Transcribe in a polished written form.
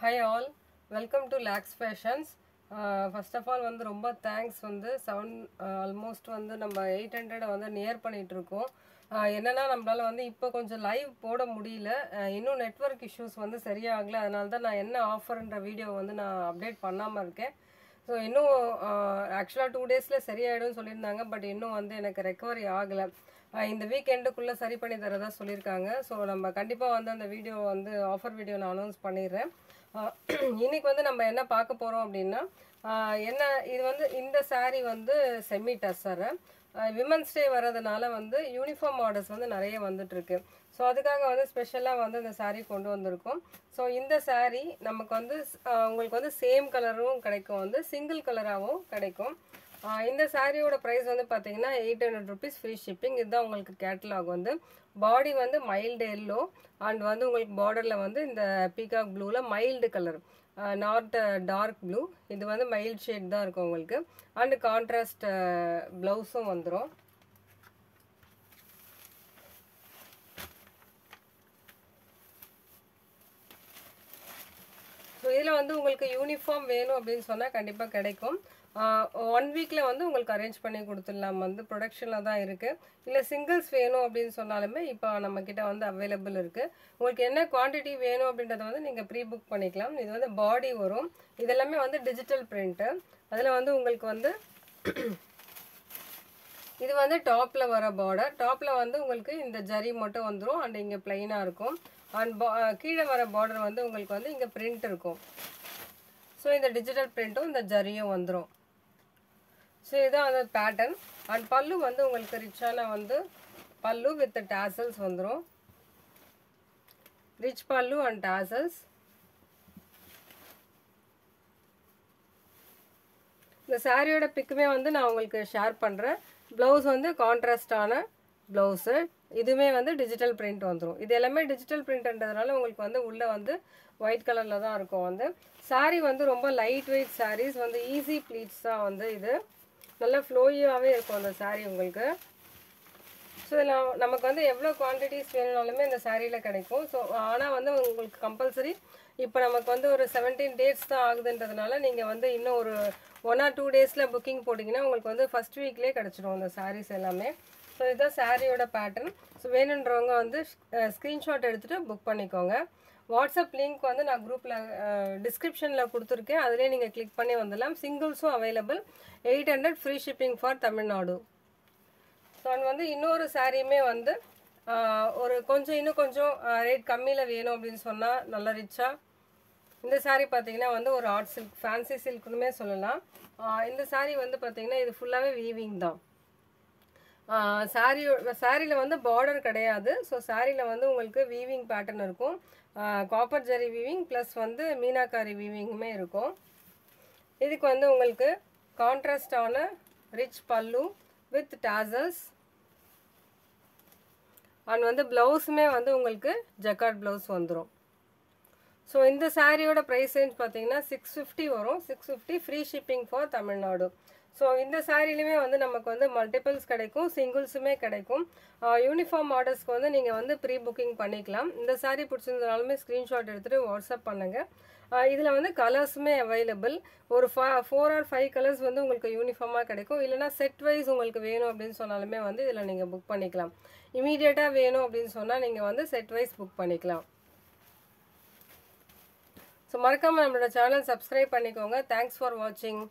Hi all, welcome to Lax Fashions. First of all வந்து ரொம்ப thanks வந்து almost வந்து நம்ம 800 வந்து நியர் பண்ணிட்டு இருக்கோம். என்னன்னா நம்மளால வந்து இப்போ கொஞ்சம் லைவ் போட முடியல. இன்னும் நெட்வொர்க் இஷ்யூஸ் வந்து சரியாகல. அதனால தான் நான் என்ன ஆஃபர்ன்ற வீடியோ வந்து நான் அப்டேட் பண்ணாமல் இருக்கேன். ஸோ இன்னும் ஆக்சுவலாக 2 டேஸில் சரியாயிடும்னு சொல்லியிருந்தாங்க. பட் இன்னும் வந்து எனக்கு ரெக்கவரி ஆகலை. இந்த வீக்கெண்டுக்குள்ளே சரி பண்ணி தரதா சொல்லியிருக்காங்க. ஸோ நம்ம கண்டிப்பாக வந்து அந்த வீடியோ வந்து ஆஃபர் வீடியோ நான் அனௌன்ஸ் பண்ணிடுறேன். இன்னைக்கு வந்து நம்ம என்ன பார்க்க போகிறோம் அப்படின்னா என்ன இது வந்து இந்த சாரீ வந்து செமி டஸ்ஸரு விமன்ஸ் டே வர்றதுனால வந்து யூனிஃபார்ம் ஆர்டர்ஸ் வந்து நிறைய வந்துட்டுருக்கு. ஸோ அதுக்காக வந்து ஸ்பெஷலாக வந்து இந்த சாரீ கொண்டு வந்திருக்கோம். ஸோ இந்த சாரீ நமக்கு வந்து உங்களுக்கு வந்து சேம் கலரும் கிடைக்கும், வந்து சிங்கிள் கலராகவும் கிடைக்கும். இந்த சாரியோட ப்ரைஸ் வந்து பார்த்தீங்கன்னா 800 rupees ஃப்ரீ ஷிப்பிங். இதுதான் உங்களுக்கு கேட்டலாக். வந்து பாடி வந்து மைல்டு எல்லோ அண்ட் வந்து உங்களுக்கு பார்டரில் வந்து இந்த பீகாக் ப்ளூவில் mild colour, not dark blue. இது வந்து மைல்டு ஷேட் தான் இருக்கும் உங்களுக்கு. அண்டு கான்ட்ராஸ்ட் ப்ளவுஸும் வந்துடும். ஸோ இதில் வந்து உங்களுக்கு யூனிஃபார்ம் வேணும் அப்படின்னு சொன்னால் கண்டிப்பாக கிடைக்கும். 1 வீக்கில் வந்து உங்களுக்கு அரேஞ்ச் பண்ணி கொடுத்துடலாம். வந்து ப்ரொடக்ஷனில் தான் இருக்குது. இல்லை சிங்கிள்ஸ் வேணும் அப்படின்னு சொன்னாலுமே இப்போ நம்மக்கிட்ட வந்து அவைலபிள் இருக்குது. உங்களுக்கு என்ன குவான்டிட்டி வேணும் அப்படின்றத வந்து நீங்கள் ப்ரீ புக் பண்ணிக்கலாம். இது வந்து பாடி வரும். இதெல்லாமே வந்து டிஜிட்டல் பிரிண்ட்டு. அதில் வந்து உங்களுக்கு வந்து இது வந்து டாப்பில் வர பார்டர். டாப்பில் வந்து உங்களுக்கு இந்த ஜரி மட்டும் வந்துடும் அண்ட் இங்கே பிளைனாக இருக்கும். அண்ட் கீழே வர பார்டர் வந்து உங்களுக்கு வந்து இங்கே பிரிண்ட் இருக்கும். ஸோ இந்த டிஜிட்டல் பிரிண்ட்டும் இந்த ஜரியும் வந்துடும். ஸோ இதுதான் அந்த பேட்டர்ன். அண்ட் பல்லு வந்து உங்களுக்கு ரிச்சான வந்து பல்லு வித் டாசல்ஸ் வந்துடும். ரிச் பல்லு அண்ட் டாசல்ஸ். இந்த சாரியோட பிக்குமே வந்து நான் உங்களுக்கு ஷேர் பண்ணுறேன். ப்ளவுஸ் வந்து கான்ட்ராஸ்டான ப்ளவுஸு. இதுவுமே வந்து டிஜிட்டல் பிரிண்ட் வந்துடும். இது எல்லாமே டிஜிட்டல் பிரிண்ட்ன்றதுனால உங்களுக்கு வந்து உள்ளே வந்து ஒயிட் கலரில் தான் இருக்கும். வந்து சாரீ வந்து ரொம்ப லைட் வெயிட் சாரீஸ், வந்து ஈஸி ப்ளீட்ஸ் தான் வந்து இது. நல்லா ஃப்ளோயியாகவே இருக்கும் அந்த சாரீ உங்களுக்கு. ஸோ இதில் நமக்கு வந்து எவ்வளோ குவான்டிட்டிஸ் வேணுனாலுமே இந்த சாரியில் கிடைக்கும். ஸோ ஆனால் வந்து உங்களுக்கு கம்பல்சரி இப்போ நமக்கு வந்து ஒரு 17 டேட்ஸ் தான் ஆகுதுன்றதுனால நீங்கள் வந்து இன்னும் ஒரு 1 or 2 டேஸில் புக்கிங் போட்டிங்கன்னா உங்களுக்கு வந்து ஃபஸ்ட் வீக்லேயே கிடச்சிடும் அந்த சாரீஸ் எல்லாமே. ஸோ இதுதான் சாரியோட பேட்டர்ன். ஸோ வேணுன்றவங்க வந்து ஸ்க்ரீன்ஷாட் எடுத்துகிட்டு புக் பண்ணிக்கோங்க. வாட்ஸ்அப் லிங்க் வந்து நான் குரூப்பில் டிஸ்கிரிப்ஷனில் கொடுத்துருக்கேன். அதிலே நீங்கள் கிளிக் பண்ணி வந்துடலாம். சிங்கிள்ஸும் available. 800 free shipping for Tamil Nadu. So வந்து இன்னொரு சாரியுமே வந்து ஒரு இன்னும் கொஞ்சம் ரேட் கம்மியில் வேணும் அப்படின்னு சொன்னால் நல்லா ரிச்சாக இந்த சாரீ பார்த்தீங்கன்னா வந்து ஒரு ஆர்ட் சில்க், ஃபேன்சி சில்க்குனுமே சொல்லலாம். இந்த சாரீ வந்து பார்த்தீங்கன்னா இது ஃபுல்லாகவே வீவிங் தான். சாரியில் வந்து பார்டர் கிடையாது. ஸோ சாரியில் வந்து உங்களுக்கு வீவிங் பேட்டர்ன் இருக்கும். காப்பர் ஜரி வீவிங் ப்ளஸ் வந்து மீனாக்காரி வீவிங்குமே இருக்கும். இதுக்கு வந்து உங்களுக்கு கான்ட்ராஸ்டான ரிச் பல்லு வித் டாசல்ஸ் அண்ட் வந்து ப்ளவுஸுமே வந்து உங்களுக்கு ஜக்கார்ட் ப்ளவுஸ் வந்துடும். ஸோ இந்த சாரியோட ப்ரைஸ் ரேஞ்ச் பார்த்தீங்கன்னா 650 வரும். 650 free shipping for Tamil Nadu. So இந்த சாரிலையுமே வந்து நமக்கு வந்து மல்டிபிள்ஸ் கிடைக்கும், சிங்கிள்ஸுமே கிடைக்கும். யூனிஃபார்ம் ஆர்டர்ஸ்க்கு வந்து நீங்கள் வந்து ப்ரீ புக்கிங் பண்ணிக்கலாம். இந்த சாரீ பிடிச்சிருந்தனாலுமே ஸ்க்ரீன்ஷாட் எடுத்துகிட்டு வாட்ஸ்அப் பண்ணுங்கள். இதில் வந்து கலர்ஸுமே அவைலபிள். ஒரு 4 or 5 கலர்ஸ் வந்து உங்களுக்கு யூனிஃபார்மாக கிடைக்கும். இல்லைனா செட் வைஸ் உங்களுக்கு வேணும் அப்படின்னு சொன்னாலுமே வந்து இதில் நீங்கள் புக் பண்ணிக்கலாம். இமீடியட்டாக வேணும் அப்படின்னு சொன்னால் நீங்கள் வந்து செட் வைஸ் புக் பண்ணிக்கலாம். ஸோ மறக்காமல் நம்மளோட சேனல் சப்ஸ்கிரைப் பண்ணிக்கோங்க. தேங்க்ஸ் ஃபார் வாட்சிங்.